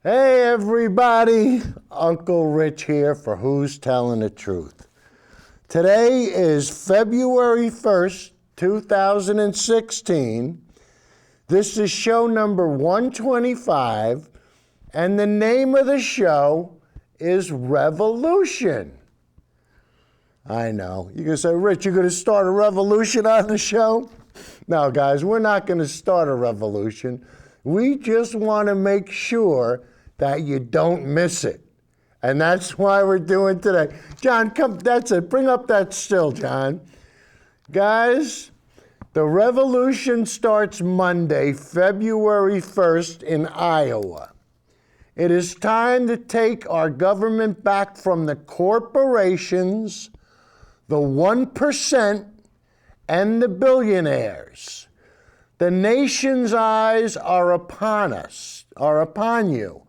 Hey everybody, Uncle Rich here for Who's Telling the Truth. Today is February 1st, 2016. This is show number 125, and the name of the show is Revolution. I know. You're going to say, Rich, you're going to start a revolution on the show? No, guys, we're not going to start a revolution. We just want to make sure that you don't miss it. And that's why we're doing today. John, come, that's it. Bring up that still, John. Guys, the revolution starts Monday, February 1st in Iowa. It is time to take our government back from the corporations, the 1%, and the billionaires. The nation's eyes are upon us, are upon you.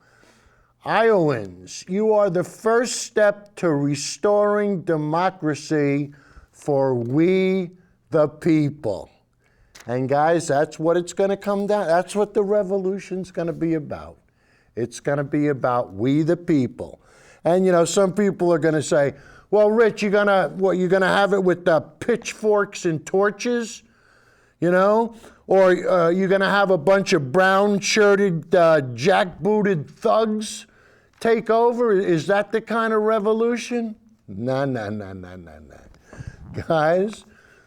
Iowans, you are the first step to restoring democracy for we the people. And guys, that's what it's going to come down. That's what the revolution's going to be about. It's going to be about we the people. And you know, some people are going to say, well, Rich, you're going to have it with pitchforks and torches? You know, or you're going to have a bunch of brown-shirted, jackbooted thugs take over? Is that the kind of revolution? No. Guys,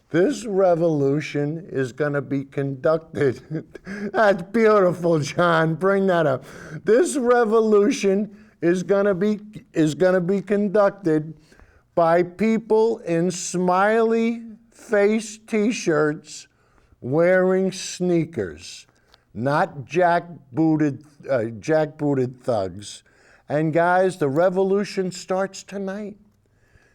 this revolution is going to be conducted. That's beautiful, John. Bring that up. This revolution is going to be conducted by people in smiley face T-shirts, wearing sneakers, not jackbooted thugs. And guys, the revolution starts tonight.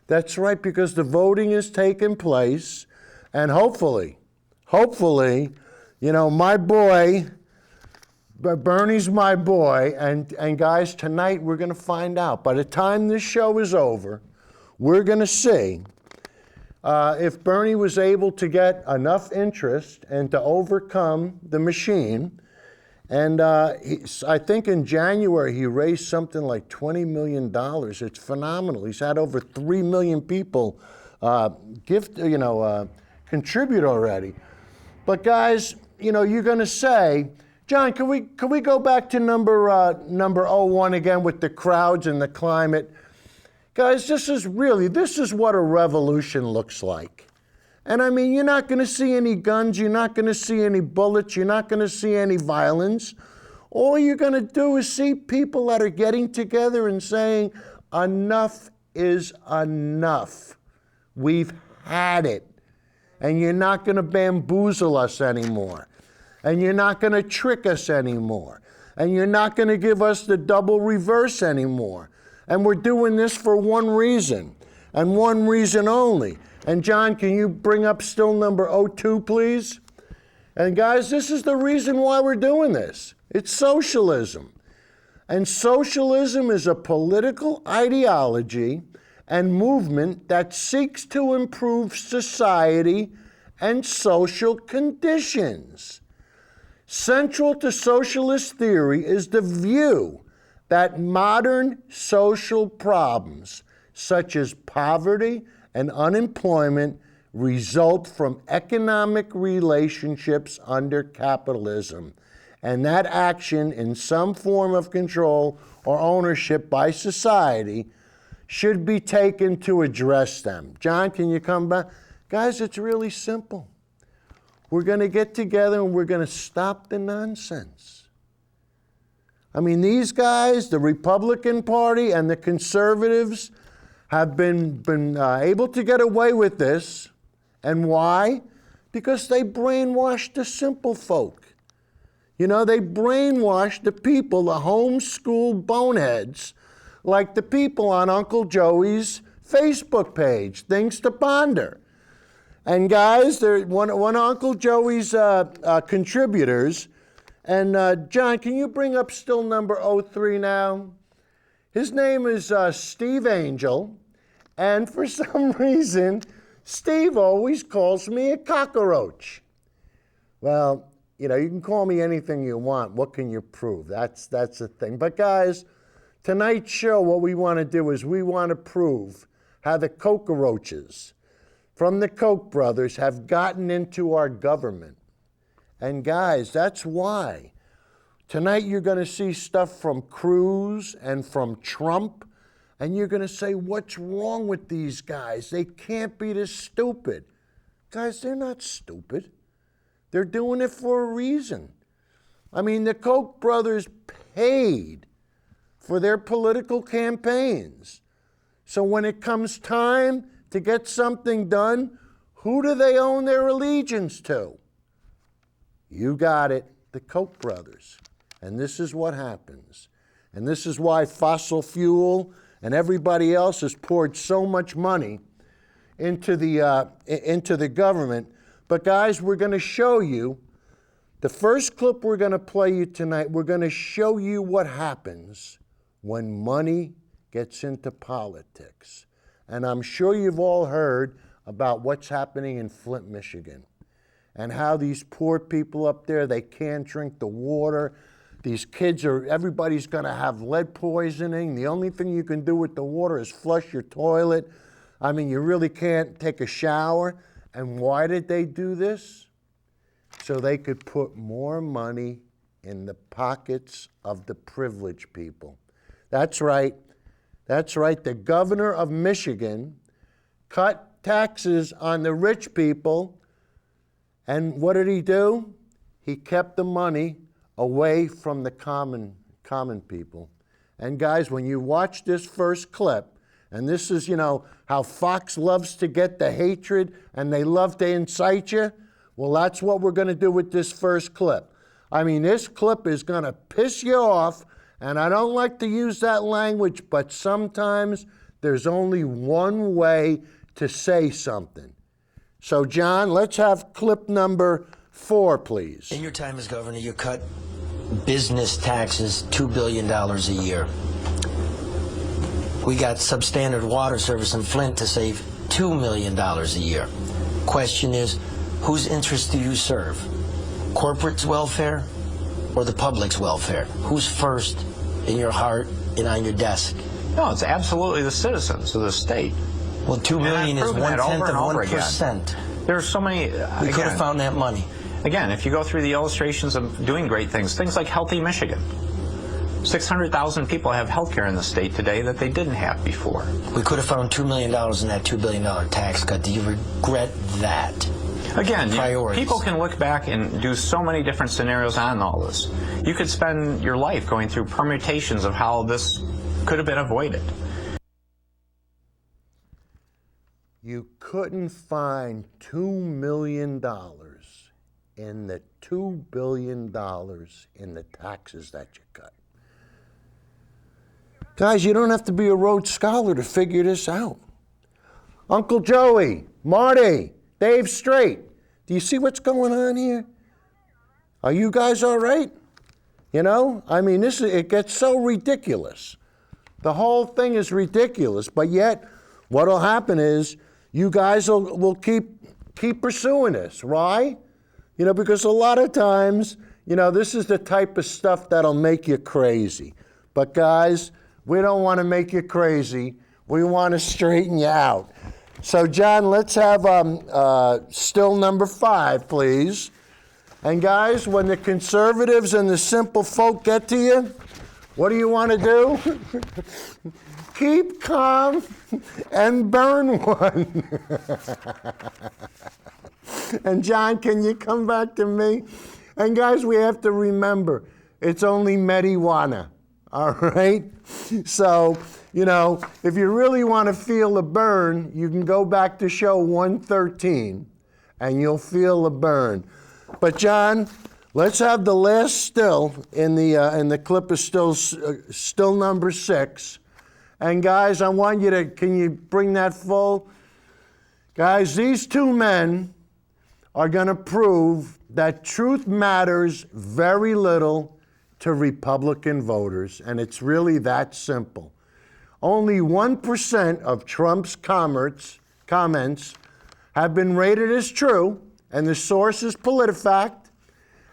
That's right, because the voting is taking place, and hopefully, you know, my boy, Bernie's my boy, and guys, tonight we're going to find out. By the time this show is over, we're going to see if Bernie was able to get enough interest and to overcome the machine. And I think in January he raised something like $20 million. It's phenomenal. He's had over 3 million people contribute already. But guys, you know, you're going to say, John, can we go back to number 01 again with the crowds and the climate? Guys, this is what a revolution looks like. And I mean, you're not going to see any guns, you're not going to see any bullets, you're not going to see any violence. All you're going to do is see people that are getting together and saying, enough is enough. We've had it. And you're not going to bamboozle us anymore. And you're not going to trick us anymore. And you're not going to give us the double reverse anymore. And we're doing this for one reason, and one reason only. And John, can you bring up still number 02, please? And guys, this is the reason why we're doing this. It's socialism. And socialism is a political ideology and movement that seeks to improve society and social conditions. Central to socialist theory is the view that modern social problems, such as poverty and unemployment, result from economic relationships under capitalism, and that action in some form of control or ownership by society should be taken to address them. John, can you come back? Guys, it's really simple. We're going to get together and we're going to stop the nonsense. I mean, these guys, the Republican Party and the conservatives, have been able to get away with this. And why? Because they brainwashed the simple folk. You know, they brainwashed the people, the homeschooled boneheads, like the people on Uncle Joey's Facebook page, Things to Ponder. And guys, one of Uncle Joey's contributors, and John, can you bring up still number 03 now? His name is Steve Angel, and for some reason, Steve always calls me a cockroach. Well, you know, you can call me anything you want. What can you prove? That's the thing. But guys, tonight's show, what we want to do is we want to prove how the cockroaches from the Koch brothers have gotten into our government. And guys, that's why. Tonight you're going to see stuff from Cruz and from Trump, and you're going to say, what's wrong with these guys? They can't be this stupid. Guys, they're not stupid. They're doing it for a reason. I mean, the Koch brothers paid for their political campaigns. So when it comes time to get something done, who do they own their allegiance to? You got it, the Koch brothers. And this is what happens. And this is why fossil fuel and everybody else has poured so much money into the government. But guys, we're going to show you, the first clip we're going to play you tonight, we're going to show you what happens when money gets into politics. And I'm sure you've all heard about what's happening in Flint, Michigan, and how these poor people up there, they can't drink the water. These kids everybody's going to have lead poisoning. The only thing you can do with the water is flush your toilet. I mean, you really can't take a shower. And why did they do this? So they could put more money in the pockets of the privileged people. That's right. That's right. The governor of Michigan cut taxes on the rich people. And what did he do? He kept the money away from the common people. And guys, when you watch this first clip, and this is, you know, how Fox loves to get the hatred and they love to incite you, well, that's what we're going to do with this first clip. I mean, this clip is going to piss you off, and I don't like to use that language, but sometimes there's only one way to say something. So, John, let's have clip number 4, please. In your time as governor, you cut business taxes $2 billion a year. We got substandard water service in Flint to save $2 million a year. Question is, whose interests do you serve? Corporate's welfare or the public's welfare? Who's first in your heart and on your desk? No, it's absolutely the citizens of the state. Well, $2 million is 1/10 of 1%. There's so many. We could have found that money. Again, if you go through the illustrations of doing great things like Healthy Michigan. 600,000 people have health care in the state today that they didn't have before. We could have found $2 million in that $2 billion tax cut. Do you regret that? Again, people can look back and do so many different scenarios on all this. You could spend your life going through permutations of how this could have been avoided. You couldn't find $2 million in the $2 billion in the taxes that you cut. Guys, you don't have to be a Rhodes Scholar to figure this out. Uncle Joey, Marty, Dave Strait, do you see what's going on here? Are you guys all right? You know, I mean, it gets so ridiculous. The whole thing is ridiculous, but yet what'll happen is you guys will keep pursuing this. Why? You know, because a lot of times, you know, this is the type of stuff that'll make you crazy. But guys, we don't want to make you crazy. We want to straighten you out. So, John, let's have still number 5, please. And guys, when the conservatives and the simple folk get to you, what do you want to do? Keep calm and burn one. And John, can you come back to me? And guys, we have to remember, it's only marijuana, all right? So, you know, if you really want to feel the burn, you can go back to show 113, and you'll feel the burn. But John, let's have the last still in the clip is still number 6. And guys, I want you to, can you bring that full? Guys, these two men are going to prove that truth matters very little to Republican voters, and it's really that simple. Only 1% of Trump's comments have been rated as true, and the source is PolitiFact,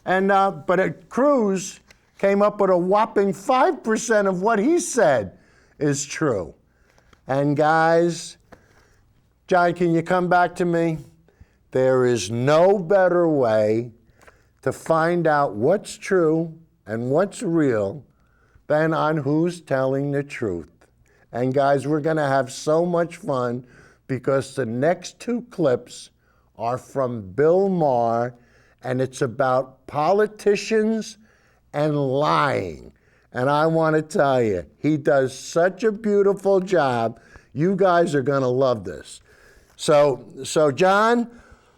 And but Cruz came up with a whopping 5% of what he said is true. And guys, John, can you come back to me? There is no better way to find out what's true and what's real than on who's telling the truth. And guys, we're going to have so much fun because the next two clips are from Bill Maher, and it's about politicians and lying. And I want to tell you, he does such a beautiful job. You guys are going to love this. So John,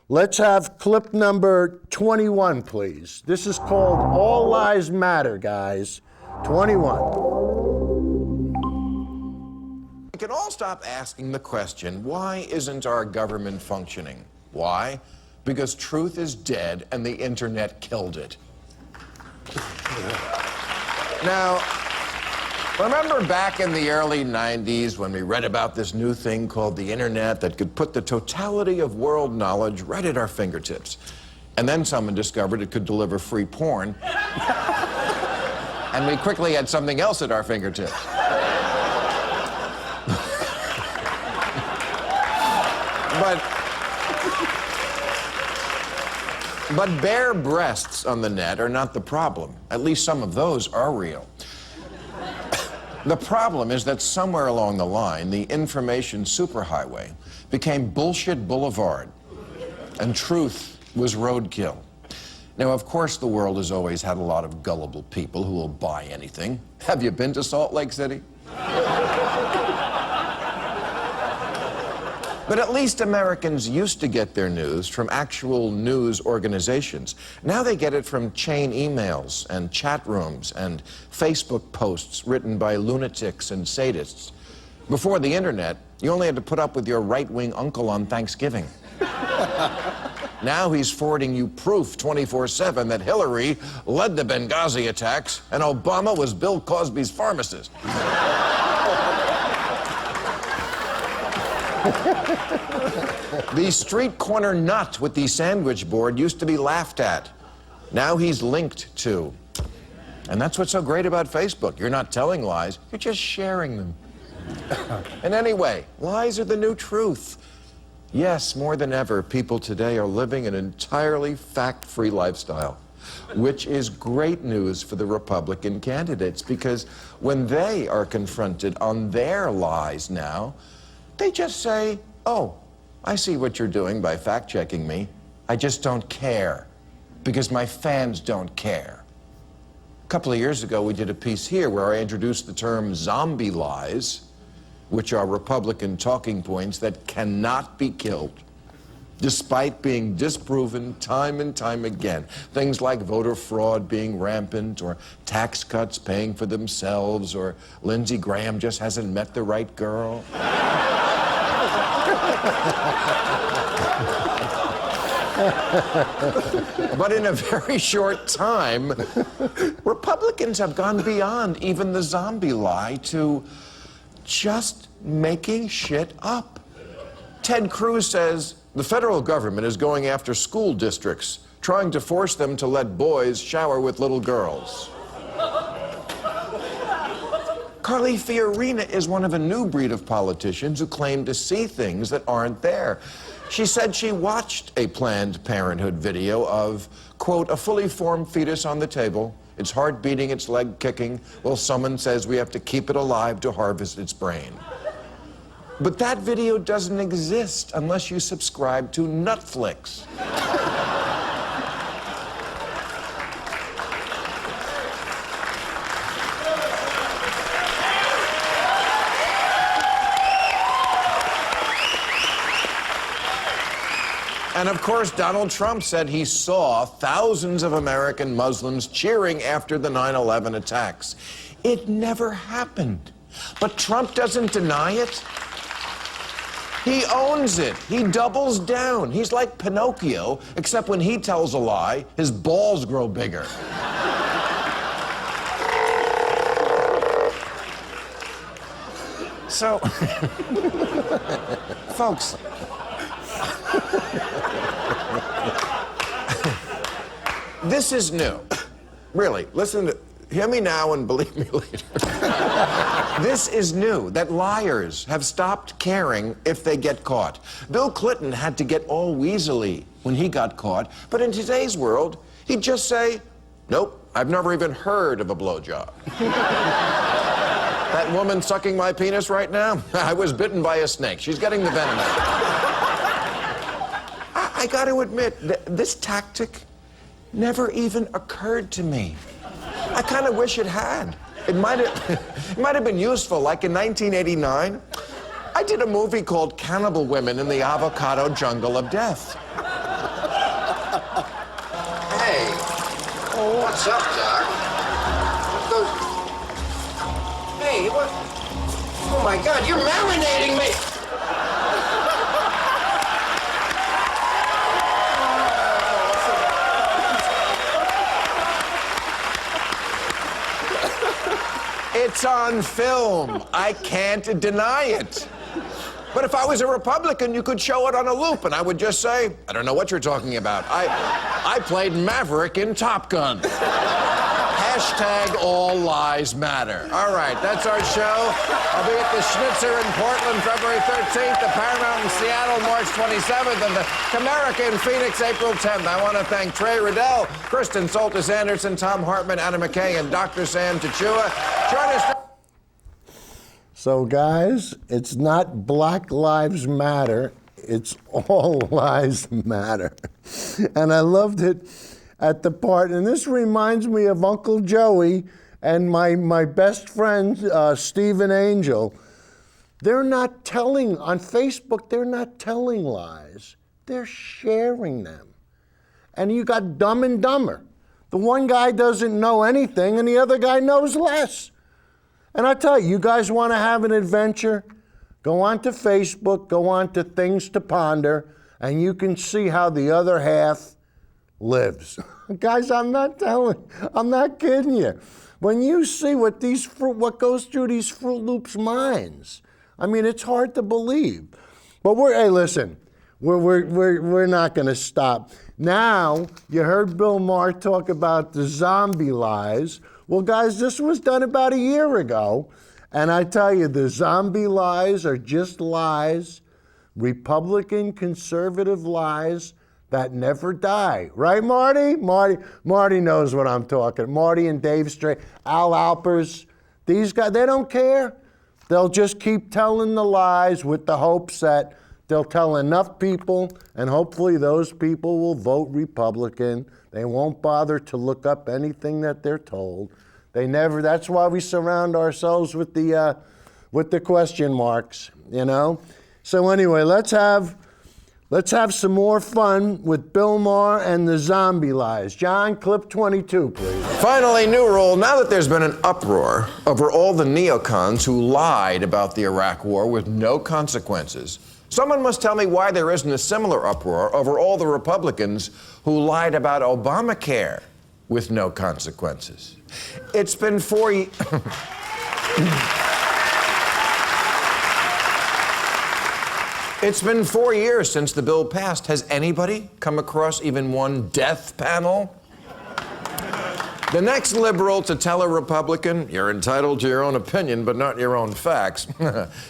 let's have clip number 21, please. This is called All Lives Matter, guys. 21. We can all stop asking the question, why isn't our government functioning? Why? Because truth is dead and the internet killed it. Now, remember back in the early 90s when we read about this new thing called the internet that could put the totality of world knowledge right at our fingertips? And then someone discovered it could deliver free porn. And we quickly had something else at our fingertips. But bare breasts on the net are not the problem. At least some of those are real. The problem is that somewhere along the line, the information superhighway became bullshit boulevard, and truth was roadkill. Now, of course, the world has always had a lot of gullible people who will buy anything. Have you been to Salt Lake City? But at least Americans used to get their news from actual news organizations. Now they get it from chain emails and chat rooms and Facebook posts written by lunatics and sadists. Before the internet, you only had to put up with your right-wing uncle on Thanksgiving. Now he's forwarding you proof 24/7 that Hillary led the Benghazi attacks and Obama was Bill Cosby's pharmacist. The street corner nut with the sandwich board used to be laughed at. Now he's linked to. And that's what's so great about Facebook. You're not telling lies, you're just sharing them. And anyway, lies are the new truth. Yes, more than ever, people today are living an entirely fact-free lifestyle, which is great news for the Republican candidates, because when they are confronted on their lies now, they just say, oh, I see what you're doing by fact-checking me. I just don't care, because my fans don't care. A couple of years ago, we did a piece here where I introduced the term zombie lies, which are Republican talking points that cannot be killed, despite being disproven time and time again. Things like voter fraud being rampant, or tax cuts paying for themselves, or Lindsey Graham just hasn't met the right girl. But in a very short time, Republicans have gone beyond even the zombie lie to just making shit up. Ted Cruz says the federal government is going after school districts, trying to force them to let boys shower with little girls. Carly Fiorina is one of a new breed of politicians who claim to see things that aren't there. She said she watched a Planned Parenthood video of, quote, a fully formed fetus on the table, its heart beating, its leg kicking, while someone says we have to keep it alive to harvest its brain. But that video doesn't exist unless you subscribe to Netflix. And of course, Donald Trump said he saw thousands of American Muslims cheering after the 9/11 attacks. It never happened. But Trump doesn't deny it. He owns it. He doubles down. He's like Pinocchio, except when he tells a lie, his balls grow bigger. So, folks, This is new. Really, hear me now and believe me later. This is new, that liars have stopped caring if they get caught. Bill Clinton had to get all weaselly when he got caught, but in today's world, he'd just say, nope, I've never even heard of a blowjob. That woman sucking my penis right now, I was bitten by a snake. She's getting the venom out. I got to admit, this tactic never even occurred to me. I kind of wish it had. It might have been useful, like in 1989. I did a movie called Cannibal Women in the Avocado Jungle of Death. Hey, what's up, Doc? What goes... Hey, what? Oh my God, you're marinating me! It's on film. I can't deny it. But if I was a Republican, you could show it on a loop, and I would just say, I don't know what you're talking about. I played Maverick in Top Gun. Hashtag all lies matter. All right, that's our show. I'll be at the Schnitzer in Portland February 13th, the Paramount in Seattle March 27th, and the Comerica in Phoenix April 10th. I want to thank Trey Riddell, Kristen Soltis Anderson, Tom Hartman, Anna McKay, and Dr. Sam Chachua. Join us. So, guys, it's not Black Lives Matter, it's All Lives Matter. And I loved it at the part, and this reminds me of Uncle Joey and my best friend, Stephen Angel. They're not telling, on Facebook, they're not telling lies. They're sharing them. And you got Dumb and Dumber. The one guy doesn't know anything, and the other guy knows less. And I tell you guys want to have an adventure? Go on to Facebook, go on to Things to Ponder, and you can see how the other half lives. Guys, I'm not kidding you. When you see what goes through these Fruit Loops minds, I mean, it's hard to believe. But hey, listen, we're not going to stop. Now, you heard Bill Maher talk about the zombie lies. Well, guys, this was done about a year ago, and I tell you, the zombie lies are just lies, Republican conservative lies that never die. Right, Marty? Marty knows what I'm talking. Marty and Dave Strait, Al Alpers, these guys, they don't care. They'll just keep telling the lies with the hopes that they'll tell enough people, and hopefully those people will vote Republican. They won't bother to look up anything that they're told. That's why we surround ourselves with the question marks, you know? So anyway, let's have some more fun with Bill Maher and the zombie lies. John, clip 22, please. Finally, new rule. Now that there's been an uproar over all the neocons who lied about the Iraq War with no consequences, someone must tell me why there isn't a similar uproar over all the Republicans who lied about Obamacare with no consequences. It's been 4 years. It's been 4 years since the bill passed. Has anybody come across even one death panel? The next liberal to tell a Republican, you're entitled to your own opinion, but not your own facts,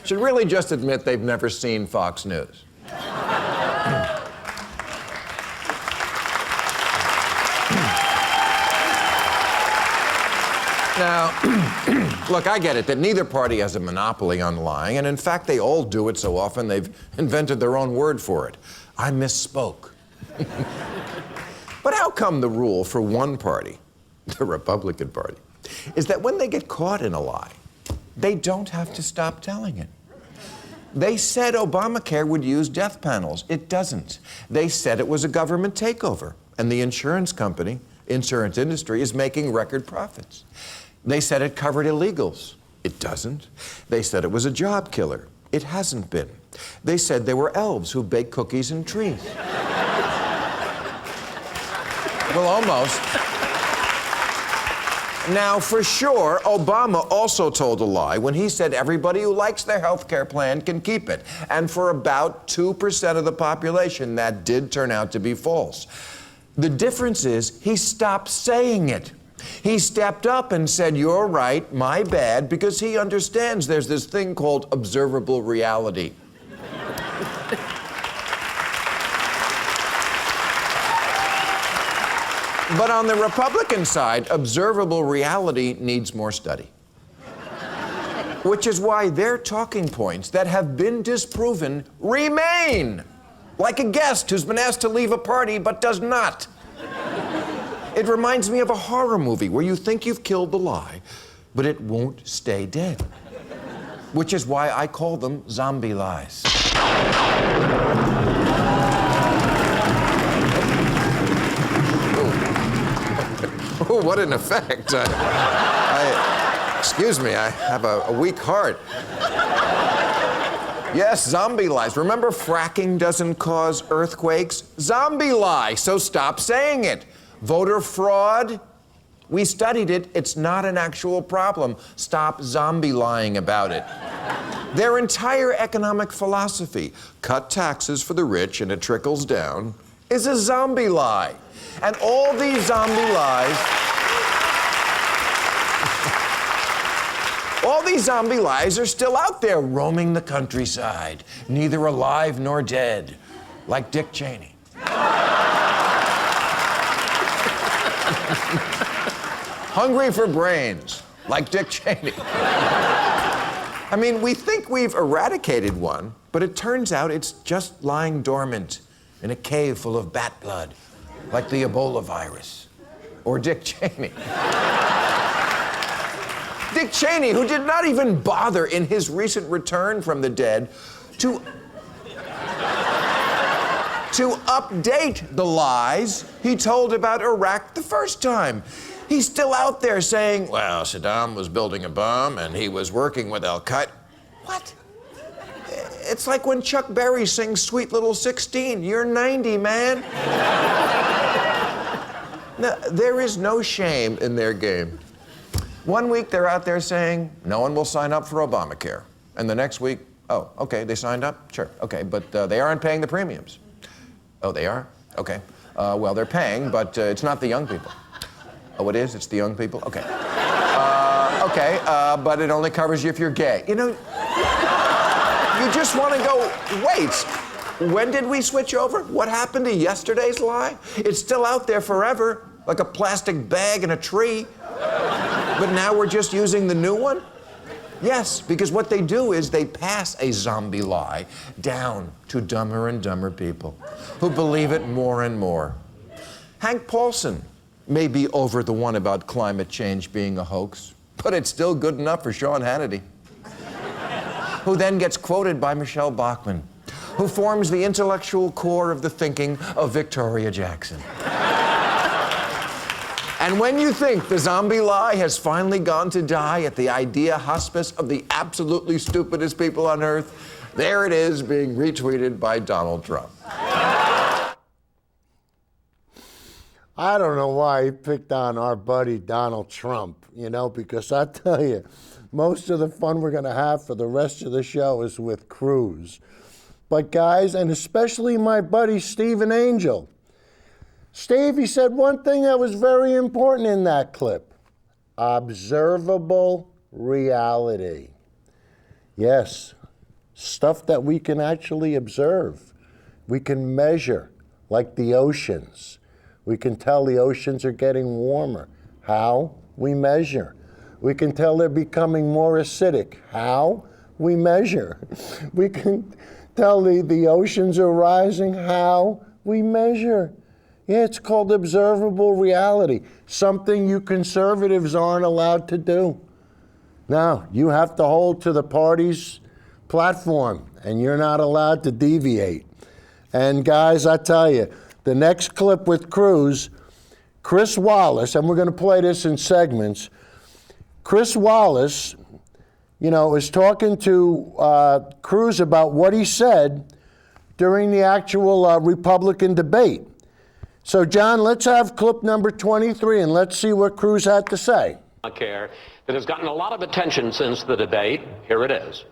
should really just admit they've never seen Fox News. Now, look, I get it that neither party has a monopoly on lying, and in fact, they all do it so often they've invented their own word for it. I misspoke. But how come the rule for one party, the Republican Party, is that when they get caught in a lie, they don't have to stop telling it? They said Obamacare would use death panels. It doesn't. They said it was a government takeover, and the insurance industry is making record profits. They said it covered illegals. It doesn't. They said it was a job killer. It hasn't been. They said they were elves who bake cookies in trees. Well, almost. Now, for sure, Obama also told a lie when he said everybody who likes their health care plan can keep it. And for about 2% of the population, that did turn out to be false. The difference is he stopped saying it. He stepped up and said, "You're right, my bad," because he understands there's this thing called observable reality. But on the Republican side, observable reality needs more study. Which is why their talking points that have been disproven remain. Like a guest who's been asked to leave a party but does not. It reminds me of a horror movie where you think you've killed the lie, but it won't stay dead. Which is why I call them zombie lies. Oh, what an effect. Excuse me, I have a weak heart. Yes, zombie lies. Remember, fracking doesn't cause earthquakes? Zombie lie, so stop saying it. Voter fraud? We studied it. It's not an actual problem. Stop zombie lying about it. Their entire economic philosophy, cut taxes for the rich and it trickles down, is a zombie lie. And all these zombie lies, all these zombie lies are still out there roaming the countryside, neither alive nor dead, like Dick Cheney. Hungry for brains, like Dick Cheney. I mean, we think we've eradicated one, but it turns out it's just lying dormant in a cave full of bat blood, like the Ebola virus, or Dick Cheney. Dick Cheney, who did not even bother in his recent return from the dead to update the lies he told about Iraq the first time. He's still out there saying, well, Saddam was building a bomb and he was working with Al-Qaeda. What? It's like when Chuck Berry sings Sweet Little 16. You're 90, man. No, there is no shame in their game. One week they're out there saying, no one will sign up for Obamacare. And the next week, oh, okay, they signed up? Sure, okay, but they aren't paying the premiums. Oh, they are? Okay. Well, they're paying, but it's not the young people. Oh, it is? It's the young people? Okay. Okay, but it only covers you if you're gay. You know, you just want to go, wait, when did we switch over? What happened to yesterday's lie? It's still out there forever, like a plastic bag in a tree. But now we're just using the new one? Yes, because what they do is they pass a zombie lie down to dumber and dumber people who believe it more and more. Hank Paulson may be over the one about climate change being a hoax, but it's still good enough for Sean Hannity, who then gets quoted by Michelle Bachmann, who forms the intellectual core of the thinking of Victoria Jackson. And when you think the zombie lie has finally gone to die at the idea hospice of the absolutely stupidest people on earth, there it is being retweeted by Donald Trump. I don't know why he picked on our buddy Donald Trump, you know, because I tell you, most of the fun we're going to have for the rest of the show is with Cruz. But guys, and especially my buddy Stephen Angel, Steve, he said one thing that was very important in that clip. Observable reality. Yes, stuff that we can actually observe. We can measure, like the oceans. We can tell the oceans are getting warmer. How? We measure. We can tell they're becoming more acidic. How? We measure. We can tell the oceans are rising. How? We measure. Yeah, it's called observable reality, something you conservatives aren't allowed to do. Now, you have to hold to the party's platform, and you're not allowed to deviate. And guys, I tell you, the next clip with Cruz, Chris Wallace, and we're going to play this in segments. Chris Wallace, you know, is talking to Cruz about what he said during the actual Republican debate. So, John, let's have clip number 23, and let's see what Cruz had to say. Obamacare that has gotten a lot of attention since the debate. Here it is.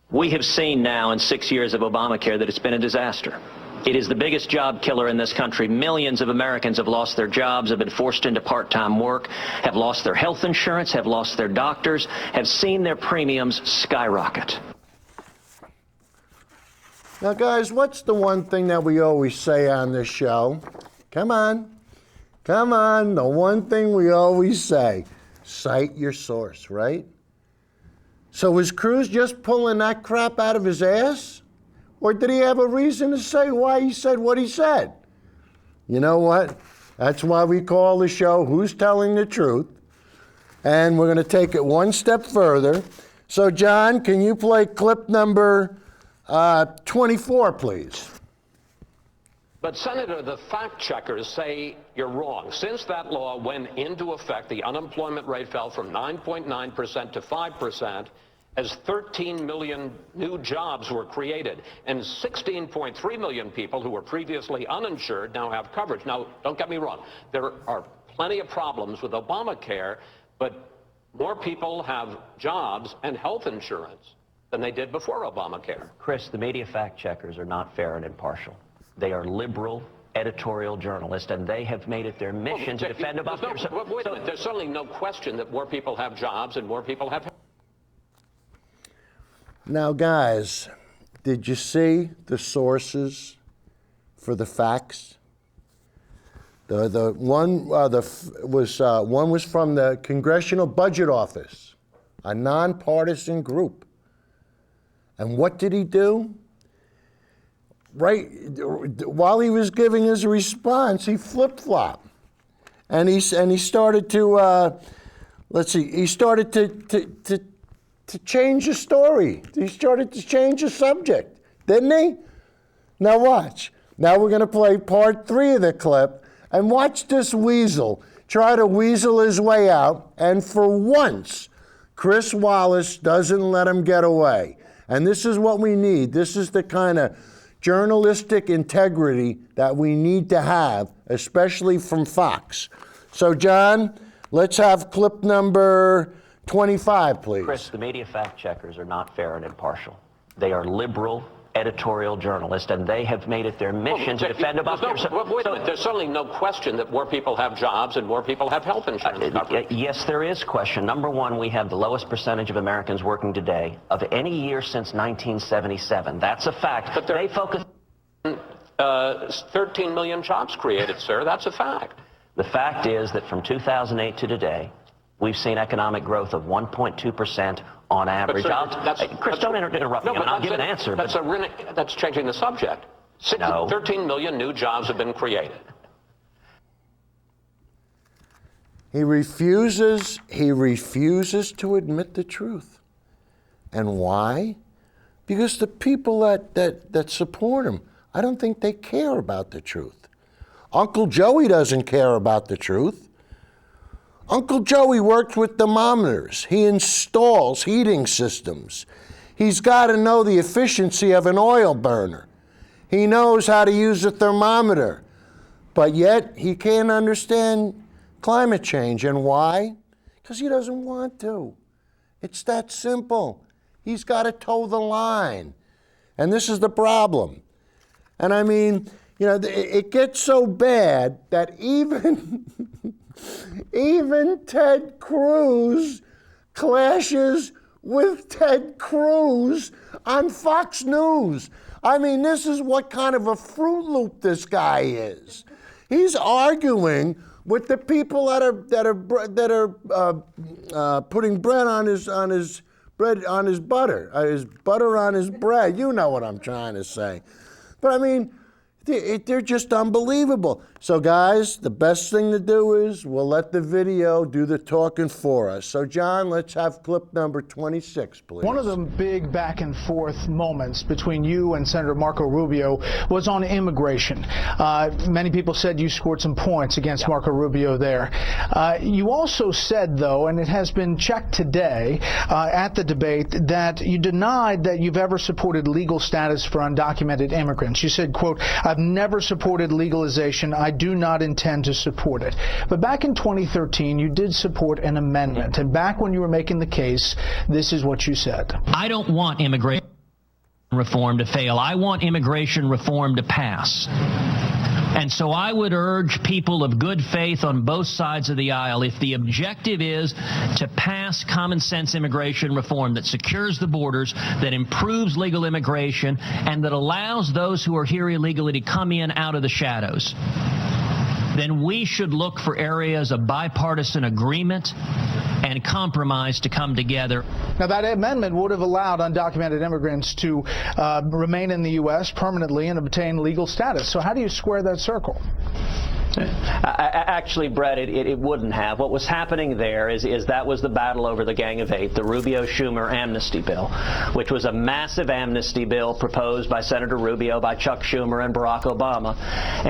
We have seen now in 6 years of Obamacare that it's been a disaster. It is the biggest job killer in this country. Millions of Americans have lost their jobs, have been forced into part-time work, have lost their health insurance, have lost their doctors, have seen their premiums skyrocket. Now, guys, what's the one thing that we always say on this show? Come on. Come on. The one thing we always say. Cite your source, right? So was Cruz just pulling that crap out of his ass? Or did he have a reason to say why he said what he said? You know what? That's why we call the show Who's Telling the Truth? And we're going to take it one step further. So, John, can you play clip number 24, please? But, Senator, the fact checkers say you're wrong. Since that law went into effect, the unemployment rate fell from 9.9% to 5%, as 13 million new jobs were created, and 16.3 million people who were previously uninsured now have coverage. Now, don't get me wrong. There are plenty of problems with Obamacare, but more people have jobs and health insurance than they did before Obamacare. Chris, the media fact checkers are not fair and impartial. They are liberal editorial journalists, and they have made it their mission to defend Obamacare. Wait a minute. There's certainly no question that more people have jobs and more people have health. Now, guys, did you see the sources for the facts? One was from the Congressional Budget Office, a nonpartisan group. And what did he do? Right while he was giving his response, he flip-flopped, and he started to he started to change the story. He started to change the subject, didn't he? Now watch. Now we're going to play part 3 of the clip, and watch this weasel try to weasel his way out, and for once, Chris Wallace doesn't let him get away. And this is what we need. This is the kind of journalistic integrity that we need to have, especially from Fox. So, John, let's have clip number 25, please. Chris, the media fact checkers are not fair and impartial. They are liberal editorial journalists, and they have made it their mission to defend Obamacare. Wait a minute. There's certainly no question that more people have jobs and more people have health insurance coverage. Yes, there is question. Number one, we have the lowest percentage of Americans working today of any year since 1977. That's a fact. But they focus 13 million jobs created, sir. That's a fact. The fact is that from 2008 to today, we've seen economic growth of 1.2% on average. Chris, don't interrupt me. I'll give an answer. That's changing the subject. 13 million new jobs have been created. He refuses to admit the truth. And why? Because the people that support him, I don't think they care about the truth. Uncle Joey doesn't care about the truth. Uncle Joey works with thermometers. He installs heating systems. He's got to know the efficiency of an oil burner. He knows how to use a thermometer. But yet, he can't understand climate change. And why? Because he doesn't want to. It's that simple. He's got to toe the line. And this is the problem. And I mean, you know, it gets so bad that even Ted Cruz clashes with Ted Cruz on Fox News. I mean, this is what kind of a Fruit Loop this guy is. He's arguing with the people that are putting bread on his butter on his bread. You know what I'm trying to say. But I mean, they're just unbelievable. So guys, the best thing to do is we'll let the video do the talking for us. So John, let's have clip number 26, please. One of the big back and forth moments between you and Senator Marco Rubio was on immigration. Many people said you scored some points against Marco Rubio there. You also said, though, and it has been checked today at the debate, that you denied that you've ever supported legal status for undocumented immigrants. You said, quote, "I've never supported legalization. I do not intend to support it." But back in 2013, you did support an amendment. And back when you were making the case, this is what you said. I don't want immigration. reform to fail. I want immigration reform to pass. And so I would urge people of good faith on both sides of the aisle, if the objective is to pass common sense immigration reform that secures the borders, that improves legal immigration, and that allows those who are here illegally to come in out of the shadows, then we should look for areas of bipartisan agreement and compromise to come together. Now, that amendment would have allowed undocumented immigrants to remain in the U.S. permanently and obtain legal status. So how do you square that circle? Actually, Brett, it wouldn't have. What was happening there is that was the battle over the Gang of Eight, the Rubio-Schumer amnesty bill, which was a massive amnesty bill proposed by Senator Rubio, by Chuck Schumer, and Barack Obama.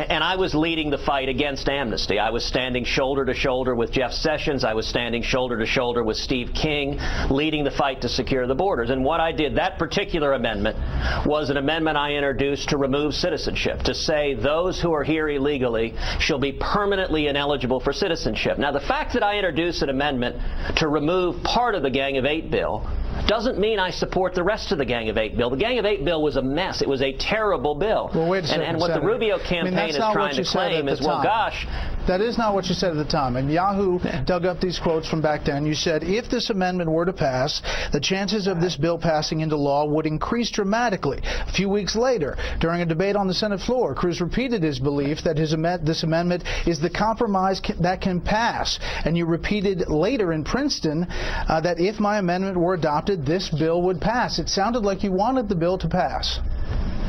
And I was leading the fight against amnesty. I was standing shoulder to shoulder with Jeff Sessions. I was standing shoulder to shoulder with Steve King, leading the fight to secure the borders. And what I did, that particular amendment, was an amendment I introduced to remove citizenship, to say those who are here illegally shall be permanently ineligible for citizenship. Now, the fact that I introduced an amendment to remove part of the Gang of Eight bill doesn't mean I support the rest of the Gang of Eight bill. The Gang of Eight bill was a mess. It was a terrible bill. Well, wait a second, and what Senator. the Rubio campaign is trying to claim is, well, gosh. That is not what you said at the time. And Yahoo dug up these quotes from back then. You said, if this amendment were to pass, the chances of this bill passing into law would increase dramatically. A few weeks later, during a debate on the Senate floor, Cruz repeated his belief that this amendment is the compromise that can pass. And you repeated later in Princeton that if my amendment were adopted, this bill would pass. It sounded like you wanted the bill to pass.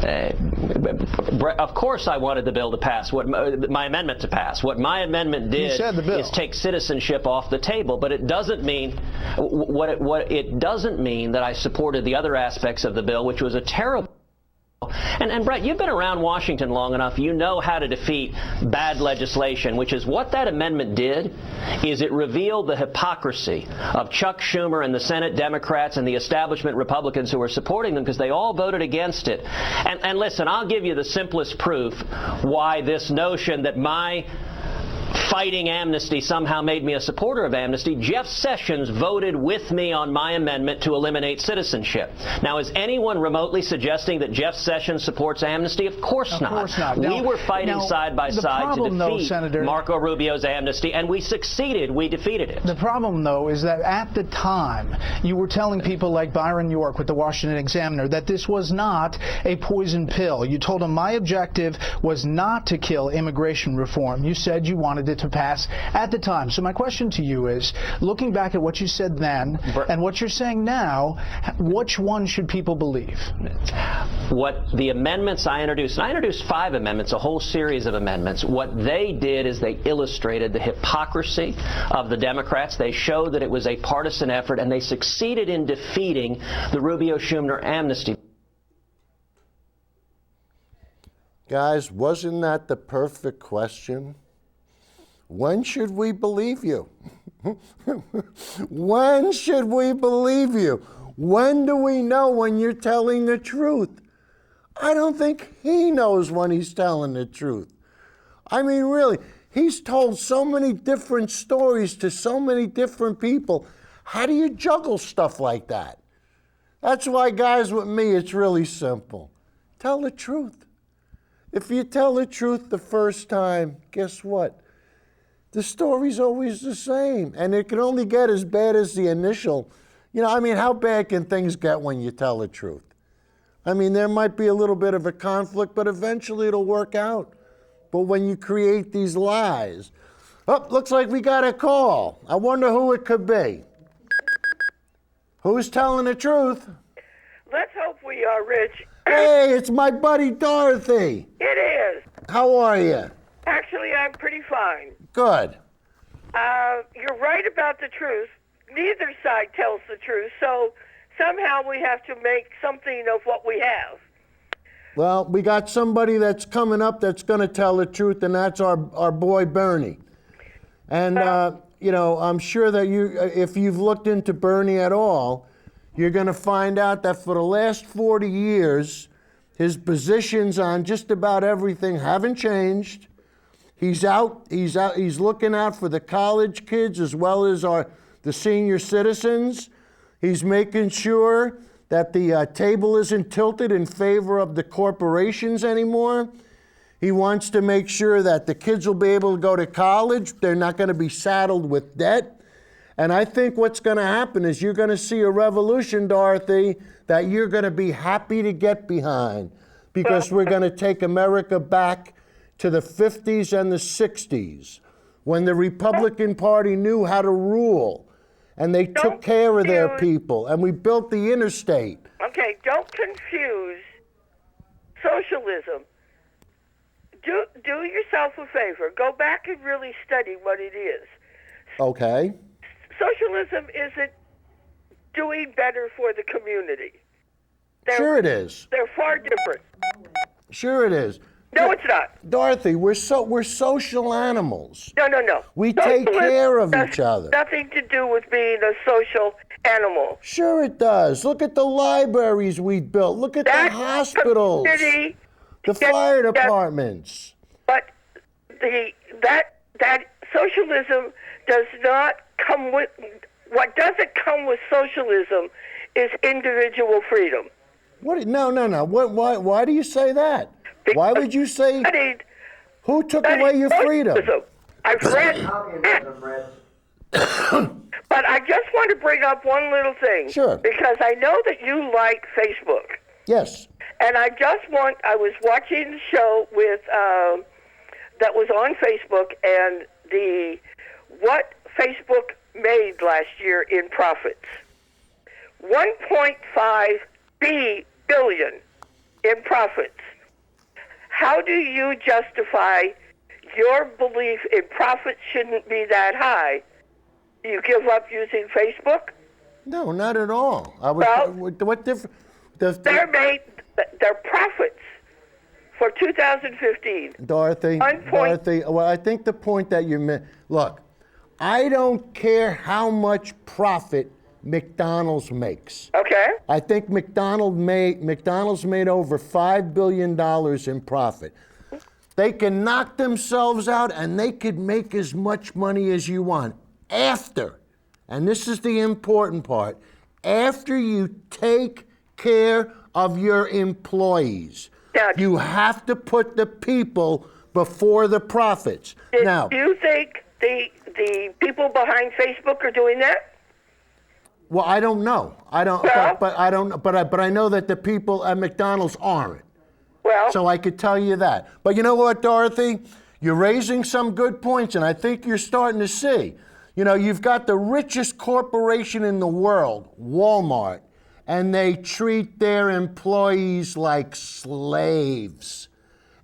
Of course I wanted the bill to pass, my amendment to pass. What my amendment did is take citizenship off the table, but it doesn't mean it doesn't mean that I supported the other aspects of the bill, which was a terrible. And Brett, you've been around Washington long enough. You know how to defeat bad legislation, which is what that amendment did, is it revealed the hypocrisy of Chuck Schumer and the Senate Democrats and the establishment Republicans who were supporting them, because they all voted against it. And listen, I'll give you the simplest proof why this notion that my fighting amnesty somehow made me a supporter of amnesty. Jeff Sessions voted with me on my amendment to eliminate citizenship. Now, is anyone remotely suggesting that Jeff Sessions supports amnesty? Of course not. Of course not. We were fighting side by side to defeat Marco Rubio's amnesty, and we succeeded. We defeated it. The problem, though, is that at the time, you were telling people like Byron York with the Washington Examiner that this was not a poison pill. You told them my objective was not to kill immigration reform. You said you wanted it to pass at the time. So my question to you is, looking back at what you said then and what you're saying now, which one should people believe? What the amendments I introduced, and I introduced 5 amendments, a whole series of amendments, what they did is they illustrated the hypocrisy of the Democrats. They showed that it was a partisan effort, and they succeeded in defeating the Rubio-Schumer amnesty. Guys, wasn't that the perfect question? When should we believe you? When should we believe you? When do we know when you're telling the truth? I don't think he knows when he's telling the truth. I mean, really, he's told so many different stories to so many different people. How do you juggle stuff like that? That's why, guys, with me, it's really simple. Tell the truth. If you tell the truth the first time, guess what? The story's always the same, and it can only get as bad as the initial. You know, I mean, how bad can things get when you tell the truth? I mean, there might be a little bit of a conflict, but eventually it'll work out. But when you create these lies, oh, looks like we got a call. I wonder who it could be. Who's telling the truth? Let's hope we are, Rich. Hey, it's my buddy Dorothy. It is. How are you? Actually, I'm pretty fine. Good. You're right about the truth. Neither side tells the truth, so somehow we have to make something of what we have. Well, we got somebody that's coming up that's going to tell the truth, and that's our boy Bernie. And, you know, I'm sure that if you've looked into Bernie at all, you're going to find out that for the last 40 years, his positions on just about everything haven't changed. He's looking out for the college kids as well as the senior citizens. He's making sure that the table isn't tilted in favor of the corporations anymore. He wants to make sure that the kids will be able to go to college. They're not going to be saddled with debt. And I think what's going to happen is you're going to see a revolution, Dorothy, that you're going to be happy to get behind, because we're going to take America back to the 50s and the 60s, when the Republican Party knew how to rule, and they took care of their people, and we built the interstate. Okay, don't confuse socialism. Do yourself a favor. Go back and really study what it is. Okay. Socialism isn't doing better for the community. Sure it is. They're far different. Sure it is. No, it's not. Dorothy, we're social animals. No. We take care of each other. Nothing to do with being a social animal. Sure it does. Look at the libraries we built. Look at the hospitals, the fire departments. But that socialism does not come with, what doesn't come with socialism is individual freedom. What? No. Why do you say that? Because why would you say? Who took away your freedom? I've read. But I just want to bring up one little thing. Sure. Because I know that you like Facebook. Yes. And I was watching the show with, that was on Facebook, and what Facebook made last year in profits. 1.5 billion in profits. How do you justify your belief in profits shouldn't be that high? Do you give up using Facebook? No, not at all. What difference? Their profits for 2015. Dorothy, well, I think the point that you made, look, I don't care how much profit McDonald's makes. Okay. I think McDonald's made over $5 billion in profit. They can knock themselves out, and they could make as much money as you want after, and this is the important part, after you take care of your employees. You have to put the people before the profits. Do you think the people behind Facebook are doing that? Well, I don't know. But I know that the people at McDonald's aren't. Well, so I could tell you that. But you know what, Dorothy? You're raising some good points, and I think you're starting to see. You know, you've got the richest corporation in the world, Walmart, and they treat their employees like slaves.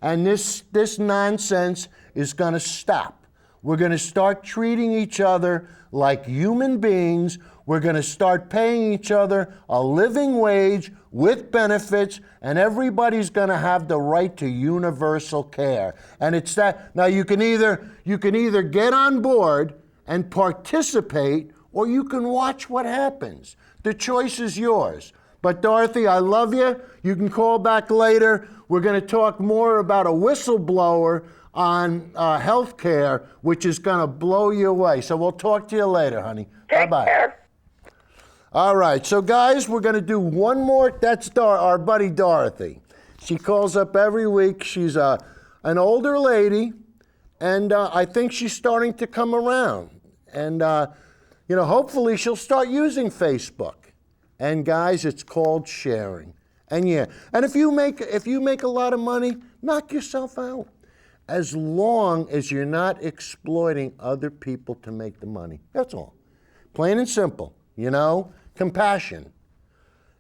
And this nonsense is going to stop. We're going to start treating each other like human beings. We're going to start paying each other a living wage with benefits, and everybody's going to have the right to universal care. And it's that. Now you can either get on board and participate, or you can watch what happens. The choice is yours. But Dorothy, I love you. You can call back later. We're going to talk more about a whistleblower on health care, which is going to blow you away. So we'll talk to you later, honey. Bye-bye. Care. All right, so guys, we're going to do one more. That's our buddy Dorothy. She calls up every week. She's an older lady, and I think she's starting to come around. And, hopefully she'll start using Facebook. And guys, it's called sharing. And and if you make a lot of money, knock yourself out. As long as you're not exploiting other people to make the money. That's all. Plain and simple. Compassion,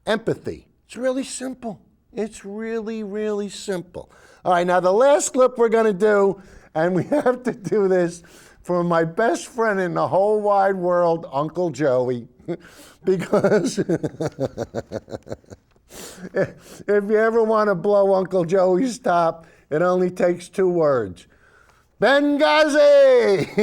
empathy. It's really simple. It's really, really simple. All right, now the last clip we're going to do, and we have to do this for my best friend in the whole wide world, Uncle Joey, because if you ever want to blow Uncle Joey's top, it only takes 2 words. Benghazi!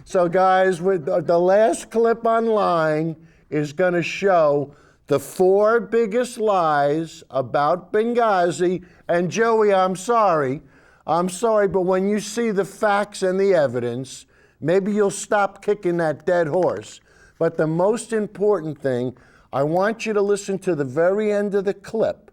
So guys, with the last clip online is going to show the 4 biggest lies about Benghazi. And Joey, I'm sorry, but when you see the facts and the evidence, maybe you'll stop kicking that dead horse. But the most important thing, I want you to listen to the very end of the clip,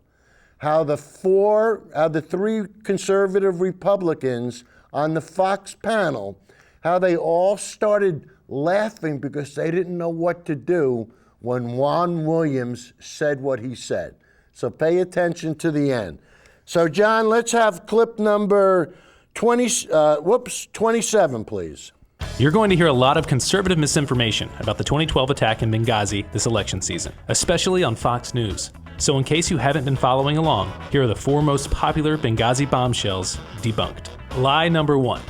how the three conservative Republicans on the Fox panel, how they all started laughing because they didn't know what to do when Juan Williams said what he said. So pay attention to the end. So John, let's have clip number 27, please. You're going to hear a lot of conservative misinformation about the 2012 attack in Benghazi this election season, especially on Fox News. So in case you haven't been following along, here are the 4 most popular Benghazi bombshells debunked. Lie number 1.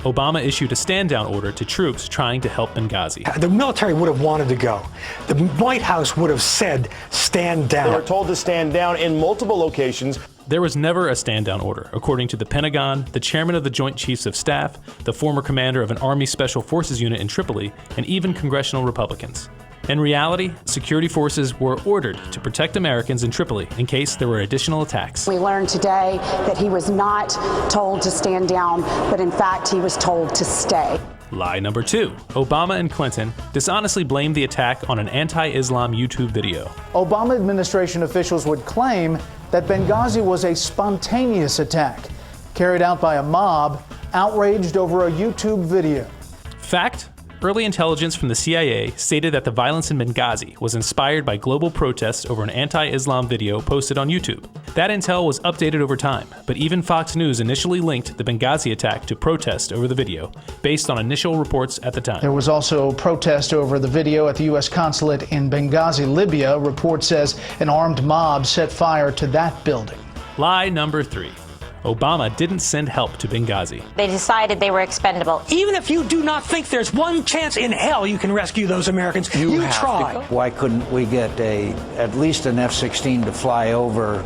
Obama issued a stand-down order to troops trying to help Benghazi. The military would have wanted to go. The White House would have said, stand down. They were told to stand down in multiple locations. There was never a stand-down order, according to the Pentagon, the chairman of the Joint Chiefs of Staff, the former commander of an Army Special Forces unit in Tripoli, and even congressional Republicans. In reality, security forces were ordered to protect Americans in Tripoli in case there were additional attacks. We learned today that he was not told to stand down, but in fact he was told to stay. Lie number 2. Obama and Clinton dishonestly blamed the attack on an anti-Islam YouTube video. Obama administration officials would claim that Benghazi was a spontaneous attack carried out by a mob outraged over a YouTube video. Fact: early intelligence from the CIA stated that the violence in Benghazi was inspired by global protests over an anti-Islam video posted on YouTube. That intel was updated over time, but even Fox News initially linked the Benghazi attack to protest over the video, based on initial reports at the time. There was also protest over the video at the U.S. consulate in Benghazi, Libya. Report says an armed mob set fire to that building. Lie number 3. Obama didn't send help to Benghazi. They decided they were expendable. Even if you do not think there's one chance in hell you can rescue those Americans, you try. Why couldn't we get at least an F-16 to fly over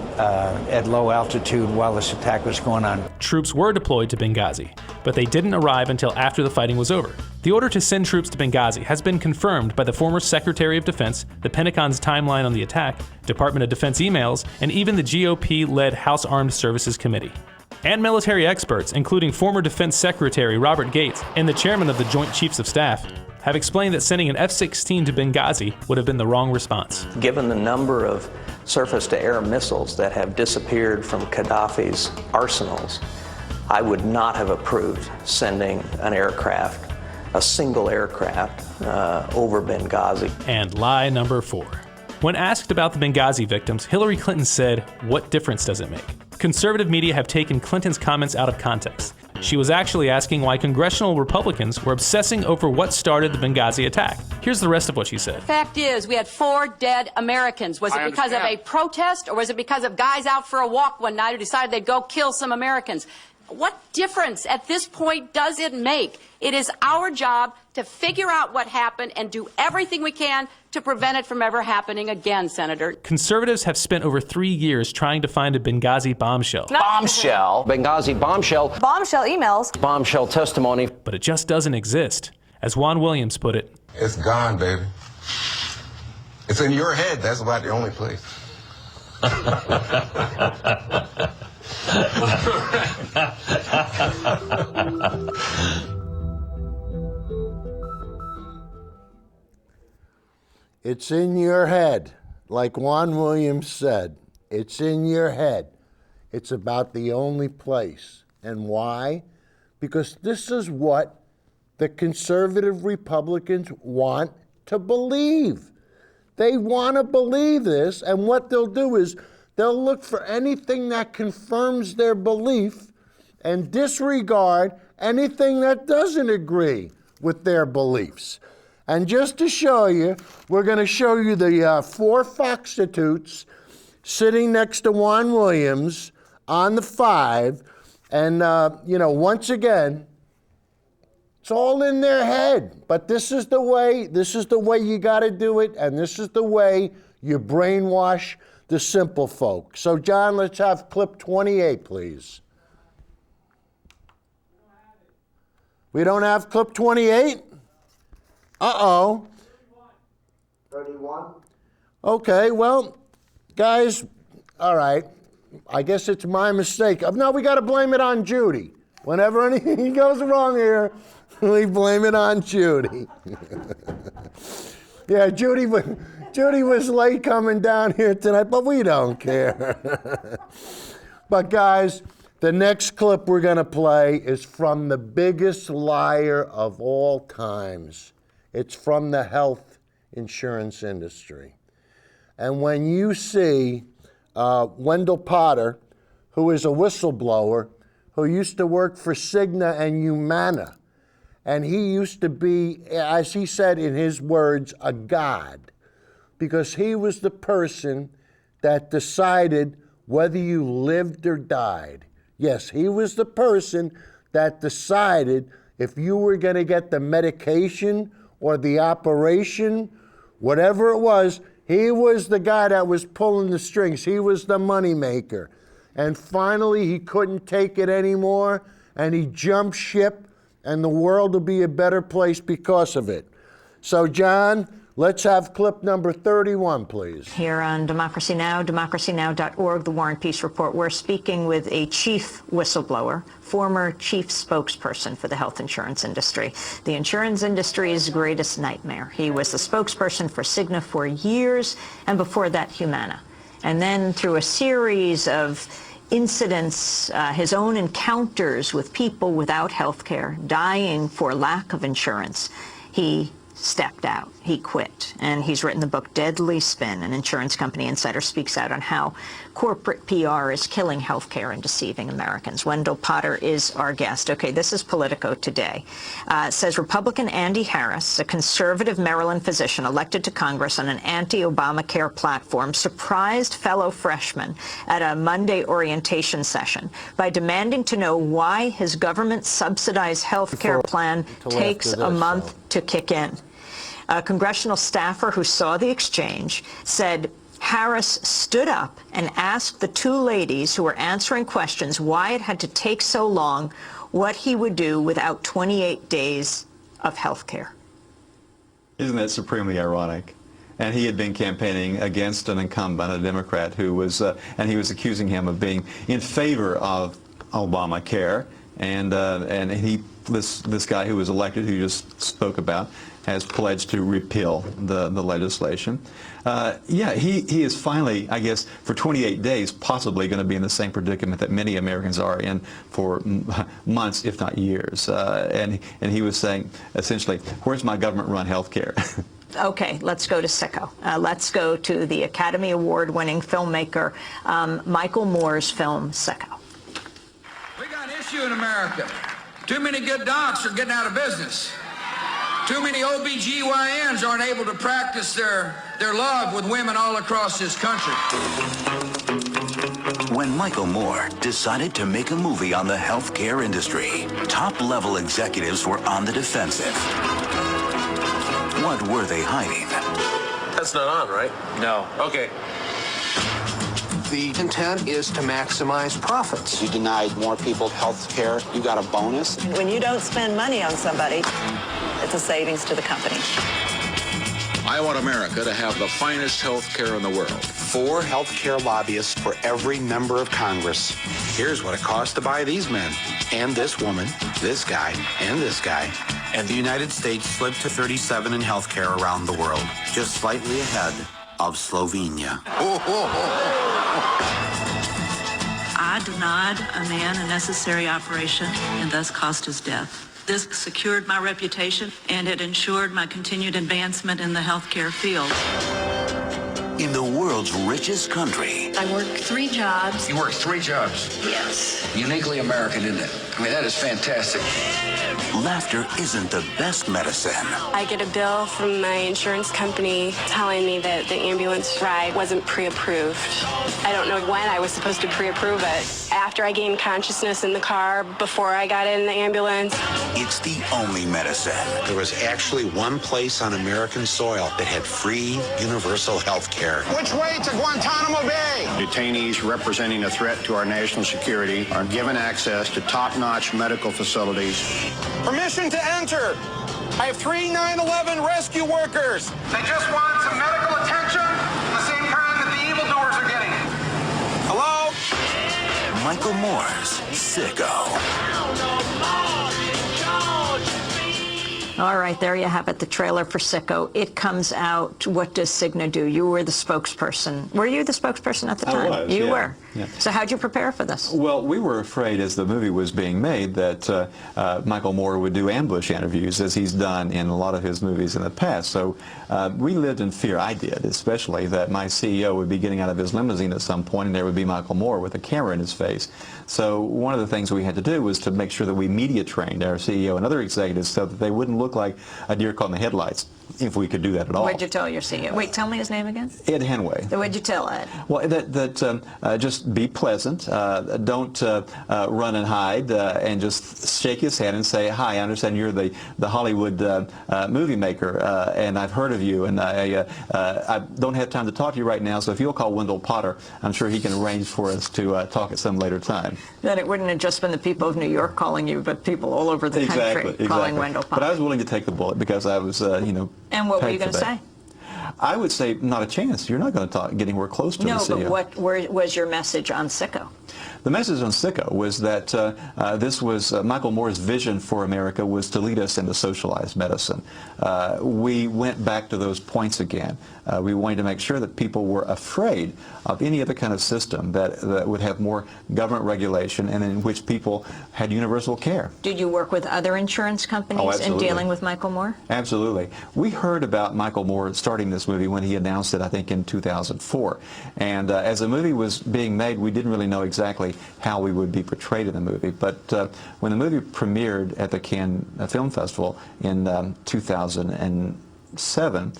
at low altitude while this attack was going on? Troops were deployed to Benghazi, but they didn't arrive until after the fighting was over. The order to send troops to Benghazi has been confirmed by the former Secretary of Defense, the Pentagon's timeline on the attack, Department of Defense emails, and even the GOP-led House Armed Services Committee. And military experts, including former Defense Secretary Robert Gates and the chairman of the Joint Chiefs of Staff, have explained that sending an F-16 to Benghazi would have been the wrong response. Given the number of surface-to-air missiles that have disappeared from Gaddafi's arsenals, I would not have approved sending an aircraft, a single aircraft, over Benghazi. And lie number 4. When asked about the Benghazi victims, Hillary Clinton said, "What difference does it make?" Conservative media have taken Clinton's comments out of context. She was actually asking why congressional Republicans were obsessing over what started the Benghazi attack. Here's the rest of what she said. The fact is, we had 4 dead Americans. Was it because of a protest, or was it because of guys out for a walk one night who decided they'd go kill some Americans? What difference at this point does it make? It is our job to figure out what happened and do everything we can to prevent it from ever happening again, Senator. Conservatives have spent over 3 years trying to find a Benghazi bombshell. Bombshell. Benghazi bombshell. Bombshell emails. Bombshell testimony. But it just doesn't exist. As Juan Williams put it, "It's gone, baby. It's in your head. That's about the only place." It's in your head. Like Juan Williams said, it's in your head. It's about the only place. And why? Because this is what the conservative Republicans want to believe. They want to believe this, and what they'll do is they'll look for anything that confirms their belief and disregard anything that doesn't agree with their beliefs. And just to show you, we're going to show you the 4 Foxstitutes sitting next to Juan Williams on the 5. And, once again, it's all in their head. But this is the way you got to do it, and this is the way you brainwash the simple folk. So, John, let's have clip 28, please. We don't have clip 28? Uh-oh. 31. Okay, well, guys, all right. I guess it's my mistake. No, we got to blame it on Judy. Whenever anything goes wrong here, we blame it on Judy. Yeah, Judy Judy was late coming down here tonight, but we don't care. But guys, the next clip we're going to play is from the biggest liar of all times. It's from the health insurance industry. And when you see Wendell Potter, who is a whistleblower, who used to work for Cigna and Humana, and he used to be, as he said in his words, a god, because he was the person that decided whether you lived or died. Yes, he was the person that decided if you were going to get the medication or the operation, whatever it was. He was the guy that was pulling the strings. He was the moneymaker. And finally, he couldn't take it anymore, and he jumped ship, and the world will be a better place because of it. So, John, let's have clip number 31, please. Here on Democracy Now!, democracynow.org, the War and Peace Report, we're speaking with a chief whistleblower, former chief spokesperson for the health insurance industry, the insurance industry's greatest nightmare. He was the spokesperson for Cigna for years, and before that, Humana. And then through a series of incidents, his own encounters with people without health care, dying for lack of insurance, he stepped out. He quit. And he's written the book Deadly Spin, An Insurance Company Insider Speaks Out on how corporate PR is killing healthcare and deceiving Americans. Wendell Potter is our guest. Okay, this is Politico today. It says Republican Andy Harris, a conservative Maryland physician elected to Congress on an anti-Obamacare platform, surprised fellow freshmen at a Monday orientation session by demanding to know why his government-subsidized health care plan takes a month to kick in. A congressional staffer who saw the exchange said Harris stood up and asked the two ladies who were answering questions why it had to take so long, what he would do without 28 days of health care. Isn't that supremely ironic? And he had been campaigning against an incumbent, a Democrat, who was, and he was accusing him of being in favor of Obamacare. And this guy who was elected, who you just spoke about, has pledged to repeal the legislation. Yeah, he is finally, I guess, for 28 days, possibly going to be in the same predicament that many Americans are in for months, if not years. And he was saying, essentially, where's my government-run health care? Okay, let's go to Sicko. Let's go to the Academy Award-winning filmmaker Michael Moore's film, Sicko. We got an issue in America. Too many good docs are getting out of business. Too many OBGYNs aren't able to practice their love with women all across this country. When Michael Moore decided to make a movie on the healthcare industry, top-level executives were on the defensive. What were they hiding? That's not on, right? No. Okay. The intent is to maximize profits. You denied more people health care. You got a bonus. When you don't spend money on somebody, it's a savings to the company. I want America to have the finest health care in the world. 4 health care lobbyists for every member of Congress. Here's what it costs to buy these men, and this woman, this guy, and this guy. And the United States slipped to 37 in health care around the world, just slightly ahead of Slovenia. I denied a man a necessary operation and thus caused his death. This secured my reputation and it ensured my continued advancement in the healthcare field. In the world's richest country. I worked 3 jobs. You worked 3 jobs? Yes. Uniquely American, isn't it? I mean, that is fantastic. Laughter isn't the best medicine. I get a bill from my insurance company telling me that the ambulance ride wasn't pre-approved. I don't know when I was supposed to pre-approve it. After I gained consciousness in the car, before I got in the ambulance. It's the only medicine. There was actually one place on American soil that had free universal health care. Which way to Guantanamo Bay? Detainees representing a threat to our national security are given access to top-notch medical facilities. Permission to enter. I have 3 9/11 rescue workers. They just want some medical attention, the same kind that the evildoers are getting. Hello? Michael Moore's Sicko. All right, there you have it, the trailer for Sicko. It comes out. What does Cigna do? You were the spokesperson. Were you the spokesperson at the time? I was, You yeah. were. Yeah. So how'd you prepare for this? Well, we were afraid as the movie was being made that Michael Moore would do ambush interviews, as he's done in a lot of his movies in the past. So we lived in fear, I did, especially that my CEO would be getting out of his limousine at some point and there would be Michael Moore with a camera in his face. So one of the things we had to do was to make sure that we media trained our CEO and other executives so that they wouldn't look like a deer caught in the headlights, if we could do that at all. What'd you tell your CEO? Wait, tell me his name again. Ed Henway. What'd you tell Ed? Well, just be pleasant. Don't run and hide, and just shake his hand and say, "Hi, I understand you're the Hollywood movie maker, and I've heard of you, and I don't have time to talk to you right now. So if you'll call Wendell Potter, I'm sure he can arrange for us to talk at some later time." Then it wouldn't have just been the people of New York calling you, but people all over the country calling Wendell Potter. But I was willing to take the bullet because I was, And what were you going to say? I would say, not a chance. You're not going to get anywhere close to the CEO. No, but what was your message on Sicko? The message on Sicko was that this was Michael Moore's vision for America was to lead us into socialized medicine. We went back to those points again. We wanted to make sure that people were afraid of any other kind of system that would have more government regulation and in which people had universal care. Did you work with other insurance companies in dealing with Michael Moore? Absolutely. We heard about Michael Moore starting this movie when he announced it, I think, in 2004. And as the movie was being made, we didn't really know exactly how we would be portrayed in the movie. But when the movie premiered at the Cannes Film Festival in 2007,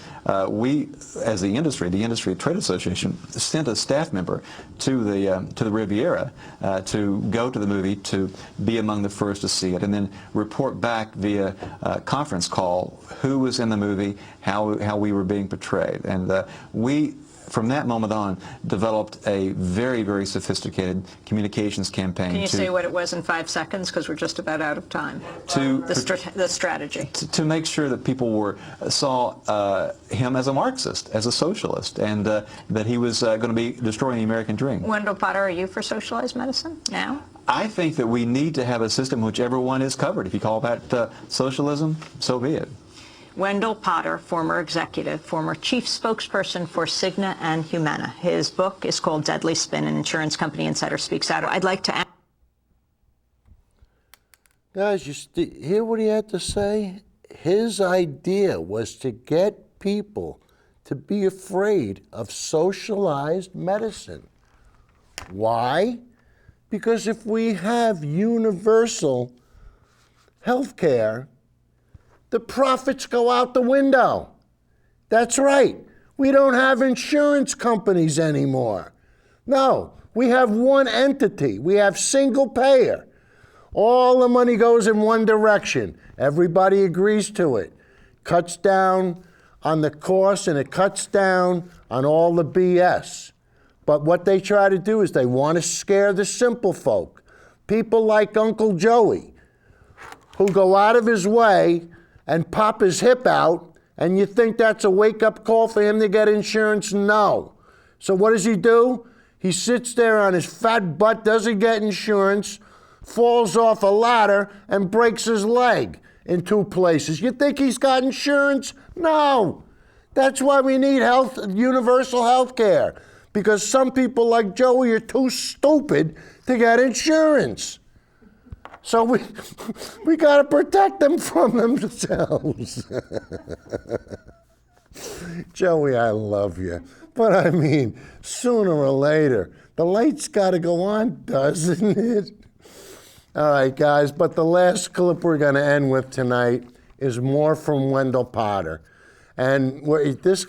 we, as the industry trade association, sent a staff member to the Riviera to go to the movie, to be among the first to see it, and then report back via conference call who was in the movie, how we were being portrayed, and we, from that moment on, developed a very, very sophisticated communications campaign. Can you say what it was in 5 seconds? Because we're just about out of time. The strategy. To make sure that people saw him as a Marxist, as a socialist, and that he was going to be destroying the American dream. Wendell Potter, are you for socialized medicine now? I think that we need to have a system in which everyone is covered. If you call that socialism, so be it. Wendell Potter, former executive, former chief spokesperson for Cigna and Humana. His book is called Deadly Spin, an insurance company insider speaks out. I'd like to ask. Guys, you hear what he had to say? His idea was to get people to be afraid of socialized medicine. Why? Because if we have universal health care, the profits go out the window. That's right. We don't have insurance companies anymore. No, we have one entity. We have single payer. All the money goes in one direction. Everybody agrees to it. Cuts down on the cost and it cuts down on all the BS. But what they try to do is they want to scare the simple folk. People like Uncle Joey, who go out of his way and pop his hip out, and you think that's a wake-up call for him to get insurance? No. So what does he do? He sits there on his fat butt, doesn't get insurance, falls off a ladder, and breaks his leg in 2 places. You think he's got insurance? No. That's why we need universal health care, because some people like Joey are too stupid to get insurance. So we got to protect them from themselves. Joey, I love you. But I mean, sooner or later, the light's got to go on, doesn't it? All right, guys, but the last clip we're going to end with tonight is more from Wendell Potter. And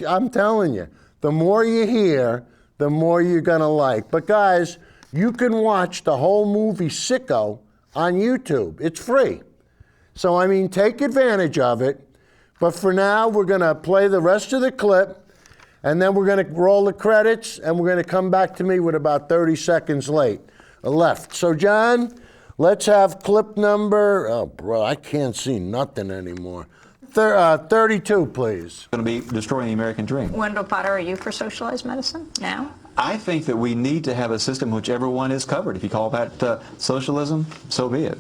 I'm telling you, the more you hear, the more you're going to like. But guys, you can watch the whole movie Sicko on YouTube. It's free. So, I mean, take advantage of it. But for now, we're going to play the rest of the clip, and then we're going to roll the credits, and we're going to come back to me with about 30 seconds left. So, John, let's have clip number, oh, bro, I can't see nothing anymore. 32, please. Going to be destroying the American dream. Wendell Potter, are you for socialized medicine now? I think that we need to have a system in which everyone is covered. If you call that socialism, so be it.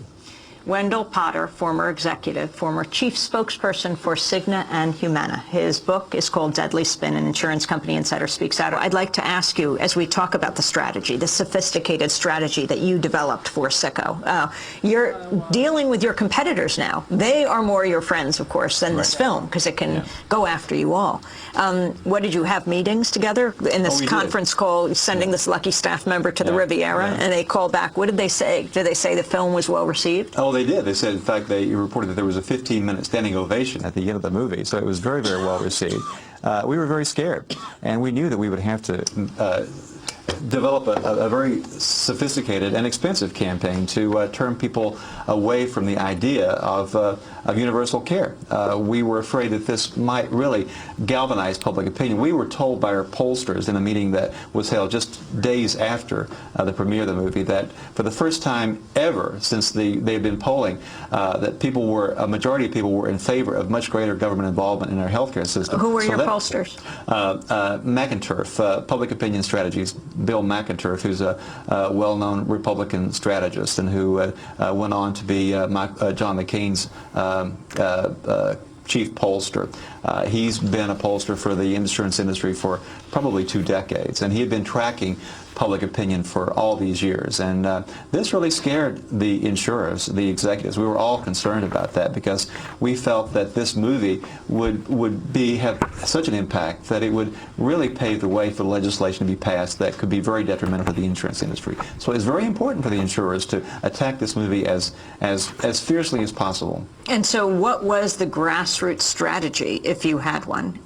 Wendell Potter, former executive, former chief spokesperson for Cigna and Humana. His book is called Deadly Spin, an insurance company insider speaks out. I'd like to ask you, as we talk about the strategy, the sophisticated strategy that you developed for Sicko, you're dealing with your competitors now. They are more your friends, of course, than this film, because it can go after you all. What did you have meetings together in this conference call, sending this lucky staff member to the Riviera, and they called back? What did they say? Did they say the film was well received? Oh, they did. They said, in fact, they reported that there was a 15-minute standing ovation at the end of the movie, so it was very, very well received. We were very scared, and we knew that we would have to develop a very sophisticated and expensive campaign to turn people away from the idea of universal care. We were afraid that this might really galvanize public opinion. We were told by our pollsters in a meeting that was held just days after the premiere of the movie that for the first time ever since they've been polling, that a majority of people were in favor of much greater government involvement in our healthcare system. Who were your pollsters? McInturf, Public Opinion Strategies. Bill McInturf, who's a well-known Republican strategist and who went on to be John McCain's chief pollster. He's been a pollster for the insurance industry for probably 2 decades, and he had been tracking public opinion for all these years. And this really scared the insurers, the executives. We were all concerned about that because we felt that this movie would have such an impact that it would really pave the way for legislation to be passed that could be very detrimental to the insurance industry. So it's very important for the insurers to attack this movie as fiercely as possible. And so what was the grassroots strategy, if you had one,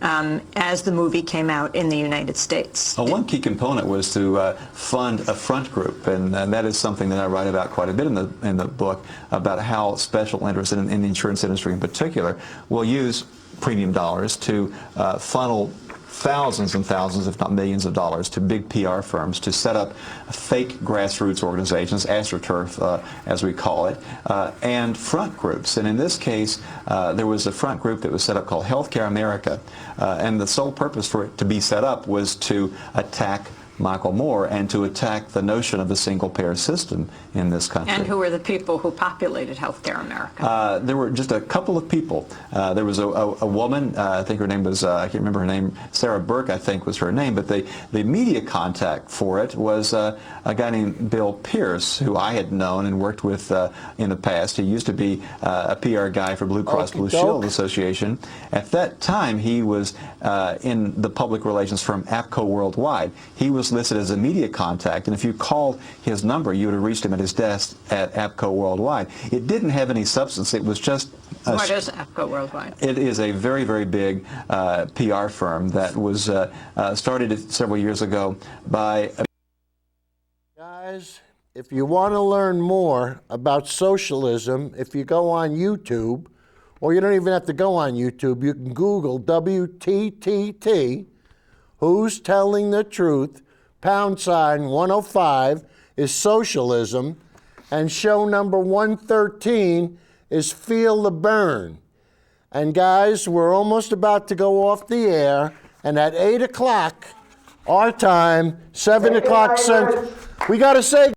as the movie came out in the United States? Well, one key component was to fund a front group, and that is something that I write about quite a bit in the book, about how special interests in the insurance industry in particular will use premium dollars to funnel thousands and thousands, if not millions of dollars, to big PR firms to set up fake grassroots organizations, AstroTurf as we call it, and front groups. And in this case, there was a front group that was set up called Healthcare America, and the sole purpose for it to be set up was to attack Michael Moore and to attack the notion of the single-payer system in this country. And who were the people who populated Healthcare America? There were just a couple of people. There was a woman, I think her name was, I can't remember her name, Sarah Burke I think was her name, but the media contact for it was a guy named Bill Pierce, who I had known and worked with in the past. He used to be a PR guy for Blue Cross Blue Shield Association. At that time, he was in the public relations firm APCO Worldwide. He was listed as a media contact, and if you called his number, you would have reached him at his desk at APCO Worldwide. It didn't have any substance. It was just what is APCO Worldwide? It is a very, very big PR firm that was started several years ago by Guys, if you want to learn more about socialism, if you go on YouTube, or you don't even have to go on YouTube, you can Google WTTT, Who's Telling the Truth, #105 is socialism, and show number 113 is Feel the Burn. And guys, we're almost about to go off the air, and at 8 o'clock, our time, 7 o'clock Central, we got to say